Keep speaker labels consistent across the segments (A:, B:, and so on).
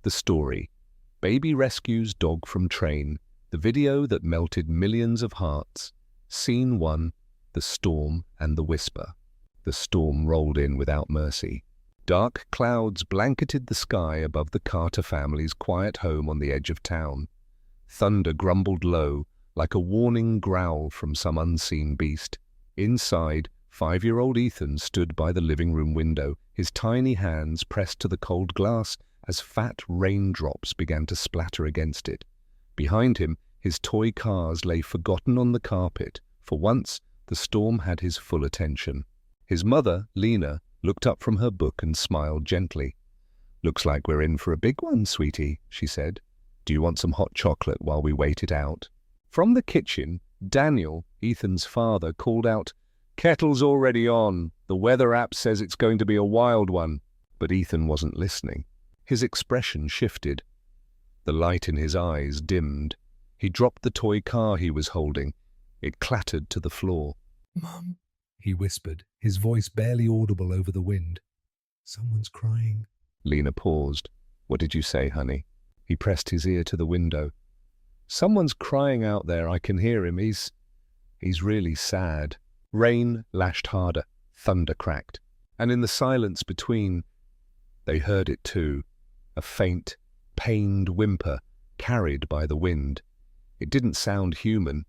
A: The story: Baby rescues dog from train. The video that melted millions of hearts. Scene 1: The storm and the whisper. The storm rolled in without mercy. Dark clouds blanketed the sky above the Carter family's quiet home on the edge of town. Thunder grumbled low, like a warning growl from some unseen beast. Inside, 5-year-old Ethan stood by the living room window, his tiny hands pressed to the cold glass as fat raindrops began to splatter against it. Behind him, his toy cars lay forgotten on the carpet. For once, the storm had his full attention. His mother, Lena, looked up from her book and smiled gently. "Looks like we're in for a big one, sweetie," she said. "Do you want some hot chocolate while we wait it out?" From the kitchen, Daniel, Ethan's father, called out, "Kettle's already on. The weather app says it's going to be a wild one." But Ethan wasn't listening. His expression shifted. The light in his eyes dimmed. He dropped the toy car he was holding. It clattered to the floor.
B: "Mum," he whispered, his voice barely audible over the wind. "Someone's crying."
A: Lena paused. "What did you say, honey?" He pressed his ear to the window. "Someone's crying out there. I can hear him. He's really sad." Rain lashed harder. Thunder cracked. And in the silence between, they heard it too. A faint, pained whimper carried by the wind. It didn't sound human,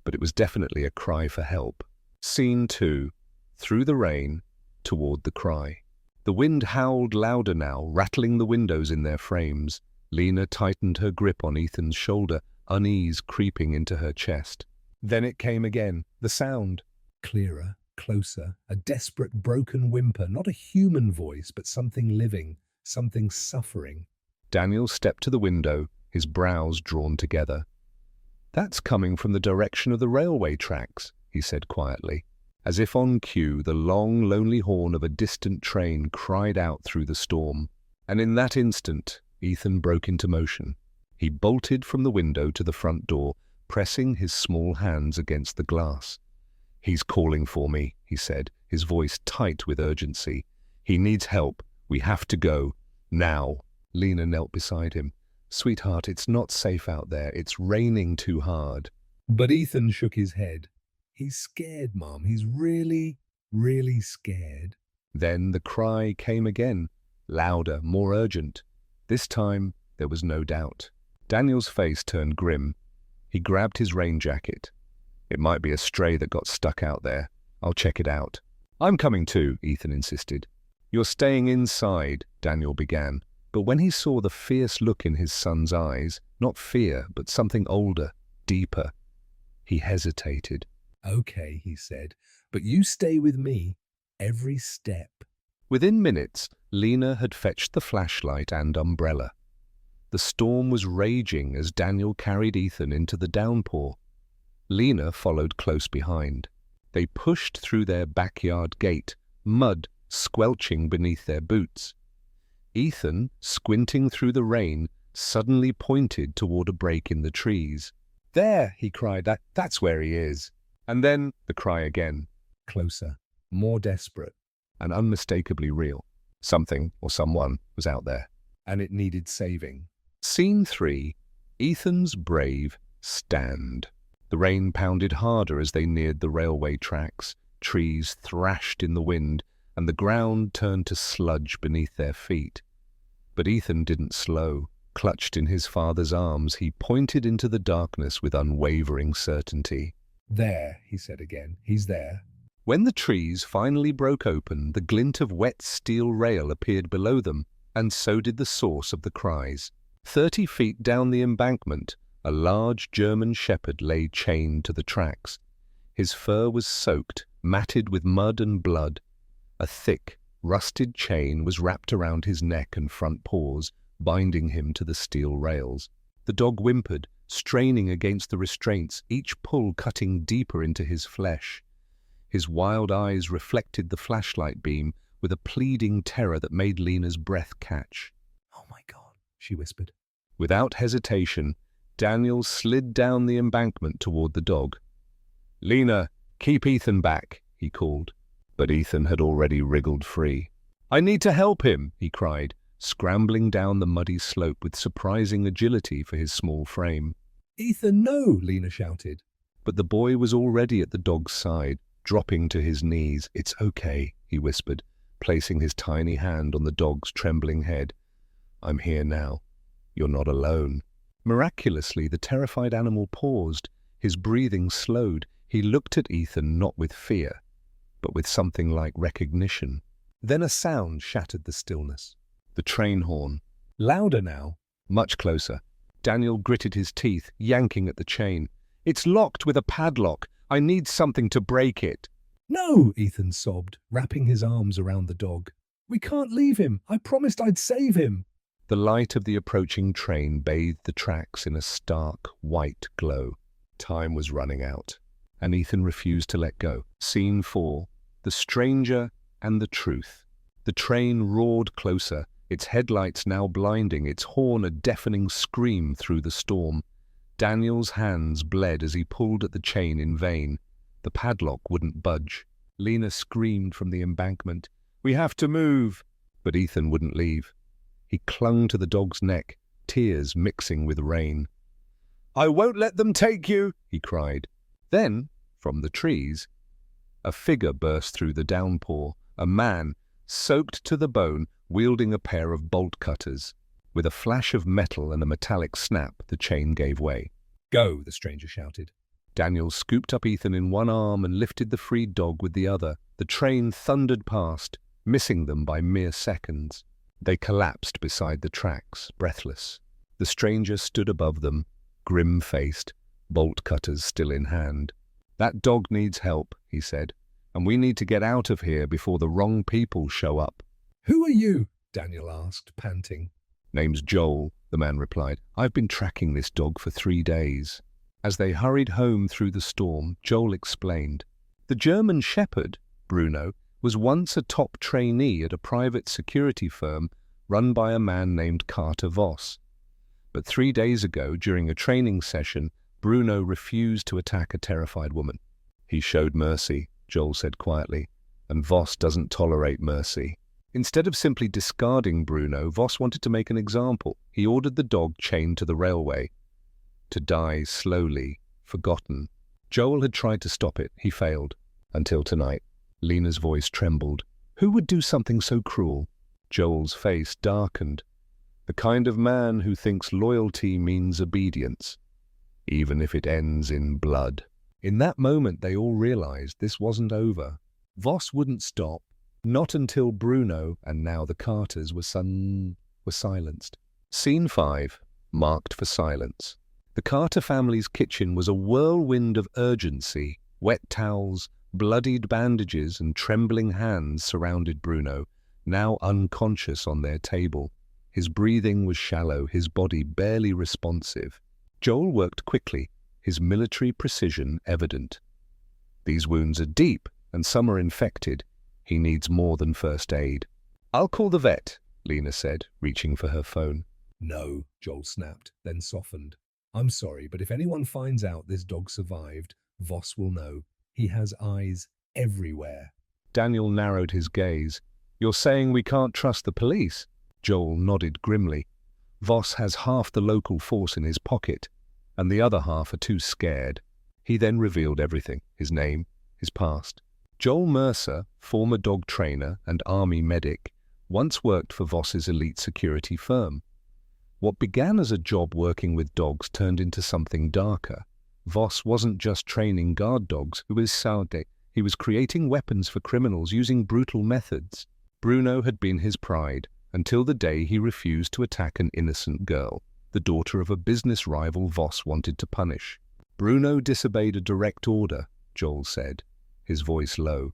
A: but it was definitely a cry for help. Scene 2: Through the rain, toward the cry. The wind howled louder now, rattling the windows in their frames. Lena tightened her grip on Ethan's shoulder, unease creeping into her chest. Then it came again, the sound.
B: Clearer, closer, a desperate broken whimper, not a human voice, but something living, something suffering.
A: Daniel stepped to the window, his brows drawn together. "That's coming from the direction of the railway tracks," he said quietly. As if on cue, the long, lonely horn of a distant train cried out through the storm. And in that instant, Ethan broke into motion. He bolted from the window to the front door, pressing his small hands against the glass. "He's calling for me," he said, his voice tight with urgency. "He needs help. We have to go. Now." Lena knelt beside him. "Sweetheart, it's not safe out there. It's raining too hard."
B: But Ethan shook his head. "He's scared, Mom. He's really, really scared."
A: Then the cry came again, louder, more urgent. This time, there was no doubt. Daniel's face turned grim. He grabbed his rain jacket. "It might be a stray that got stuck out there. I'll check it out." "I'm coming too," Ethan insisted. "You're staying inside," Daniel began. But when he saw the fierce look in his son's eyes, not fear, but something older, deeper, he hesitated.
B: "Okay," he said, "but you stay with me every step."
A: Within minutes, Lena had fetched the flashlight and umbrella. The storm was raging as Daniel carried Ethan into the downpour. Lena followed close behind. They pushed through their backyard gate, mud squelching beneath their boots. Ethan, squinting through the rain, suddenly pointed toward a break in the trees. "There!" he cried. That's where he is." And then the cry again.
B: Closer, more desperate.
A: And unmistakably real. Something or someone was out there.
B: And it needed saving.
A: Scene 3: Ethan's brave stand. The rain pounded harder as they neared the railway tracks. Trees thrashed in the wind, and the ground turned to sludge beneath their feet. But Ethan didn't slow. Clutched in his father's arms, he pointed into the darkness with unwavering certainty.
B: "There," he said again. "He's there."
A: When the trees finally broke open, the glint of wet steel rail appeared below them, and so did the source of the cries. 30 feet down the embankment, a large German shepherd lay chained to the tracks. His fur was soaked, matted with mud and blood. A thick, rusted chain was wrapped around his neck and front paws, binding him to the steel rails. The dog whimpered, straining against the restraints, each pull cutting deeper into his flesh. His wild eyes reflected the flashlight beam with a pleading terror that made Lena's breath catch.
B: "Oh my God," she whispered.
A: Without hesitation, Daniel slid down the embankment toward the dog. "Lena, keep Ethan back," he called. But Ethan had already wriggled free. "I need to help him," he cried, scrambling down the muddy slope with surprising agility for his small frame.
B: "Ethan, no!" Lena shouted.
A: But the boy was already at the dog's side, dropping to his knees. "It's okay," he whispered, placing his tiny hand on the dog's trembling head. "I'm here now. You're not alone." Miraculously, the terrified animal paused. His breathing slowed. He looked at Ethan not with fear, but with something like recognition. Then a sound shattered the stillness. The train horn.
B: Louder now.
A: Much closer. Daniel gritted his teeth, yanking at the chain. "It's locked with a padlock. I need something to break it."
B: "No!" Ethan sobbed, wrapping his arms around the dog. "We can't leave him. I promised I'd save him."
A: The light of the approaching train bathed the tracks in a stark, white glow. Time was running out, and Ethan refused to let go. Scene 4. The Stranger and the Truth. The train roared closer, its headlights now blinding, its horn a deafening scream through the storm. Daniel's hands bled as he pulled at the chain in vain. The padlock wouldn't budge. Lena screamed from the embankment, "We have to move!" But Ethan wouldn't leave. He clung to the dog's neck, tears mixing with rain. "I won't let them take you!" he cried. Then, from the trees, a figure burst through the downpour, a man, soaked to the bone, wielding a pair of bolt cutters. With a flash of metal and a metallic snap, the chain gave way.
B: "Go!" the stranger shouted.
A: Daniel scooped up Ethan in one arm and lifted the freed dog with the other. The train thundered past, missing them by mere seconds. They collapsed beside the tracks, breathless. The stranger stood above them, grim-faced, bolt cutters still in hand. "That dog needs help," he said, "and we need to get out of here before the wrong people show up."
B: "Who are you?" Daniel asked, panting.
A: "Name's Joel," the man replied. "I've been tracking this dog for 3 days." As they hurried home through the storm, Joel explained. The German shepherd, Bruno, was once a top trainee at a private security firm run by a man named Carter Voss. But 3 days ago, during a training session, Bruno refused to attack a terrified woman. "He showed mercy," Joel said quietly, "and Voss doesn't tolerate mercy." Instead of simply discarding Bruno, Voss wanted to make an example. He ordered the dog chained to the railway, to die slowly, forgotten. Joel had tried to stop it. He failed. Until tonight. Lena's voice trembled. "Who would do something so cruel?" Joel's face darkened. "The kind of man who thinks loyalty means obedience, even if it ends in blood." In that moment, they all realized this wasn't over. Voss wouldn't stop, not until Bruno, and now the Carters, were silenced. Scene 5, marked for silence. The Carter family's kitchen was a whirlwind of urgency. Wet towels, bloodied bandages, and trembling hands surrounded Bruno, now unconscious on their table. His breathing was shallow, his body barely responsive. Joel worked quickly, his military precision evident. "These wounds are deep, and some are infected. He needs more than first aid." "I'll call the vet," Lena said, reaching for her phone.
B: "No," Joel snapped, then softened. "I'm sorry, but if anyone finds out this dog survived, Voss will know. He has eyes everywhere."
A: Daniel narrowed his gaze. "You're saying we can't trust the police?" Joel nodded grimly. "Voss has half the local force in his pocket, and the other half are too scared." He then revealed everything, his name, his past. Joel Mercer, former dog trainer and army medic, once worked for Voss's elite security firm. What began as a job working with dogs turned into something darker. Voss wasn't just training guard dogs, he was creating weapons for criminals using brutal methods. Bruno had been his pride, until the day he refused to attack an innocent girl, the daughter of a business rival Voss wanted to punish. Bruno disobeyed a direct order, Joel said, his voice low.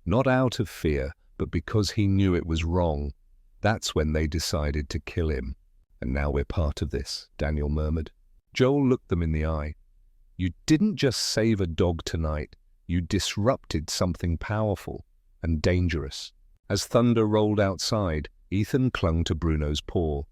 A: Not out of fear, but because he knew it was wrong. That's when they decided to kill him. "And now we're part of this," Daniel murmured. Joel looked them in the eye. "You didn't just save a dog tonight. You disrupted something powerful and dangerous." As thunder rolled outside, Ethan clung to Bruno's paw.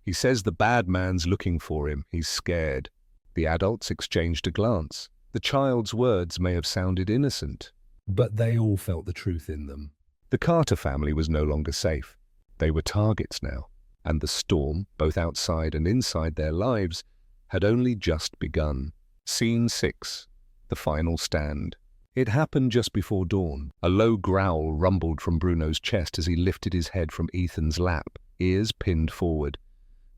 A: "He says the bad man's looking for him. He's scared." The adults exchanged a glance. The child's words may have sounded innocent,
B: but they all felt the truth in them.
A: The Carter family was no longer safe. They were targets now, and the storm, both outside and inside their lives, had only just begun. Scene 6. The final stand. It happened just before dawn. A low growl rumbled from Bruno's chest as he lifted his head from Ethan's lap, ears pinned forward.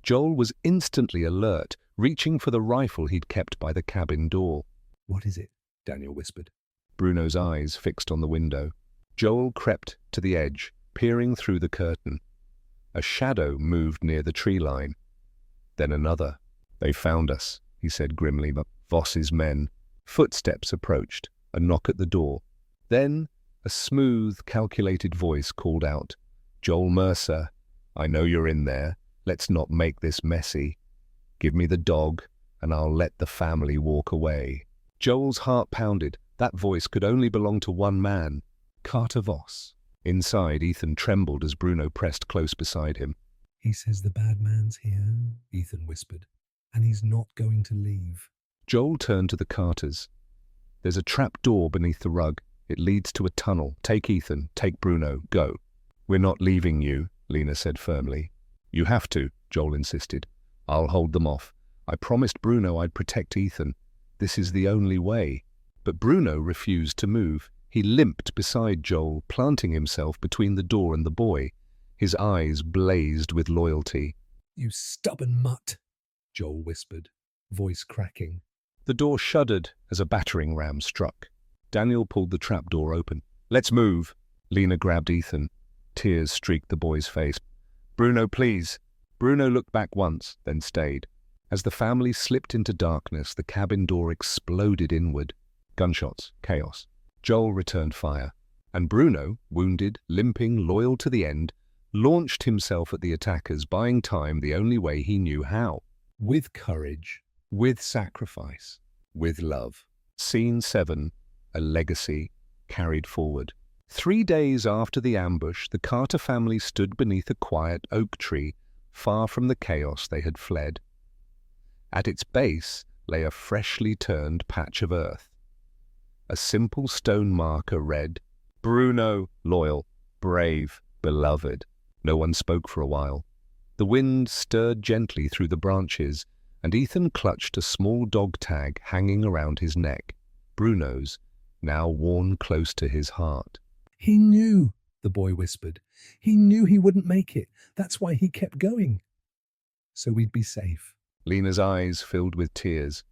A: Joel was instantly alert, reaching for the rifle he'd kept by the cabin door.
B: "What is it?" Daniel whispered.
A: Bruno's eyes fixed on the window. Joel crept to the edge, peering through the curtain. A shadow moved near the tree line. Then another. "They found us," he said grimly, but Voss's men. Footsteps approached, a knock at the door. Then a smooth, calculated voice called out, "Joel Mercer, I know you're in there. Let's not make this messy. Give me the dog, and I'll let the family walk away." Joel's heart pounded. That voice could only belong to one man, Carter Voss. Inside, Ethan trembled as Bruno pressed close beside him.
B: "He says the bad man's here," Ethan whispered, "and he's not going to leave."
A: Joel turned to the Carters. "There's a trap door beneath the rug. It leads to a tunnel. Take Ethan, take Bruno, go." "We're not leaving you," Lena said firmly. "You have to," Joel insisted. "I'll hold them off. I promised Bruno I'd protect Ethan. This is the only way." But Bruno refused to move. He limped beside Joel, planting himself between the door and the boy. His eyes blazed with loyalty.
B: "You stubborn mutt," Joel whispered, voice cracking.
A: The door shuddered as a battering ram struck. Daniel pulled the trapdoor open. "Let's move." Lena grabbed Ethan. Tears streaked the boy's face. "Bruno, please." Bruno looked back once, then stayed. As the family slipped into darkness, the cabin door exploded inward. Gunshots, chaos. Joel returned fire. And Bruno, wounded, limping, loyal to the end, launched himself at the attackers, buying time the only way he knew how.
B: With courage,
A: With sacrifice, with love. Scene 7. A legacy carried forward. 3 days after the ambush, the Carter family stood beneath a quiet oak tree, far from the chaos they had fled. At its base lay a freshly turned patch of earth. A simple stone marker read, "Bruno, loyal, brave, beloved." No one spoke for a while. The wind stirred gently through the branches, and Ethan clutched a small dog tag hanging around his neck, Bruno's, now worn close to his heart.
B: "He knew," the boy whispered. "He knew he wouldn't make it. That's why he kept going. So we'd be safe."
A: Lena's eyes filled with tears.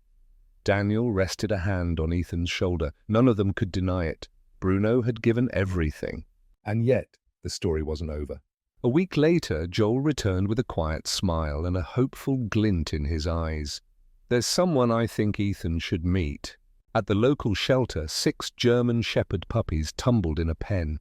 A: Daniel rested a hand on Ethan's shoulder. None of them could deny it. Bruno had given everything. And yet, the story wasn't over. A week later, Joel returned with a quiet smile and a hopeful glint in his eyes. "There's someone I think Ethan should meet." At the local shelter, 6 German Shepherd puppies tumbled in a pen.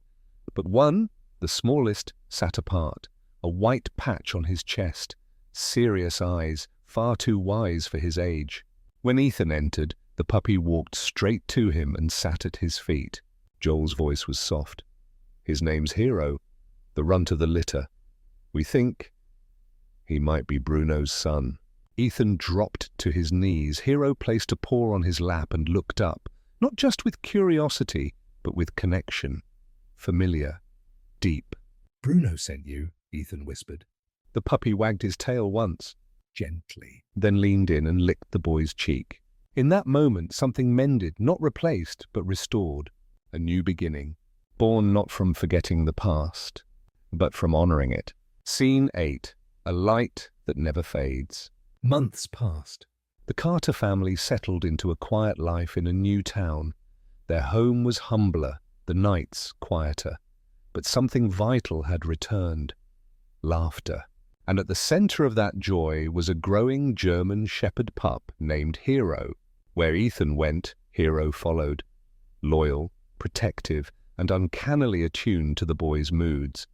A: But one, the smallest, sat apart, a white patch on his chest, serious eyes, far too wise for his age. When Ethan entered, the puppy walked straight to him and sat at his feet. Joel's voice was soft. "His name's Hero, the runt of the litter. We think he might be Bruno's son." Ethan dropped to his knees. Hero placed a paw on his lap and looked up, not just with curiosity, but with connection. Familiar, deep.
B: "Bruno sent you," Ethan whispered.
A: The puppy wagged his tail once,
B: Gently.
A: then leaned in and licked the boy's cheek. In that moment, something mended, not replaced, but restored. A new beginning, born not from forgetting the past, but from honoring it. Scene 8. A light that never fades.
B: Months passed.
A: The Carter family settled into a quiet life in a new town. Their home was humbler, the nights quieter, but something vital had returned. Laughter. And at the center of that joy was a growing German Shepherd pup named Hero. Where Ethan went, Hero followed. Loyal, protective, and uncannily attuned to the boy's moods.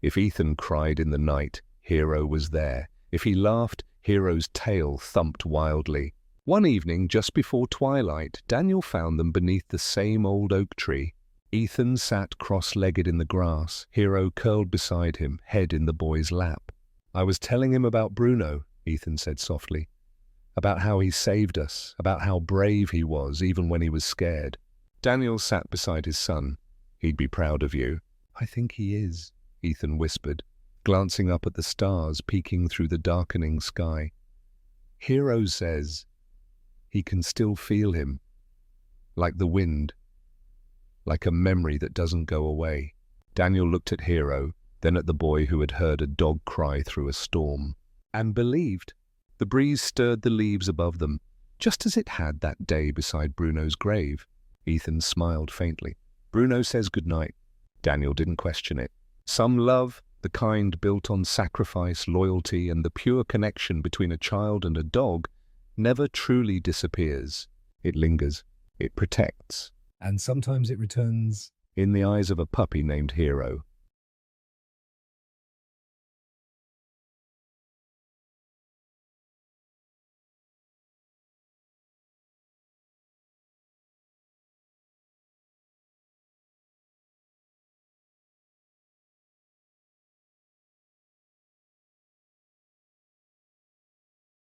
A: If Ethan cried in the night, Hero was there. If he laughed, Hero's tail thumped wildly. One evening, just before twilight, Daniel found them beneath the same old oak tree. Ethan sat cross-legged in the grass, Hero curled beside him, head in the boy's lap. "I was telling him about Bruno," Ethan said softly. "About how he saved us, about how brave he was, even when he was scared." Daniel sat beside his son. "He'd be proud of you." "I think he is," Ethan whispered. glancing up at the stars peeking through the darkening sky. Hero says he can still feel him, like the wind, like a memory that doesn't go away. Daniel looked at Hero, then at the boy who had heard a dog cry through a storm, and believed. The breeze stirred the leaves above them, just as it had that day beside Bruno's grave. Ethan smiled faintly. Bruno says goodnight. Daniel didn't question it. Some love, the kind built on sacrifice, loyalty, and the pure connection between a child and a dog, never truly disappears. It lingers. It protects.
B: And sometimes it returns.
A: In the eyes of a puppy named Hero,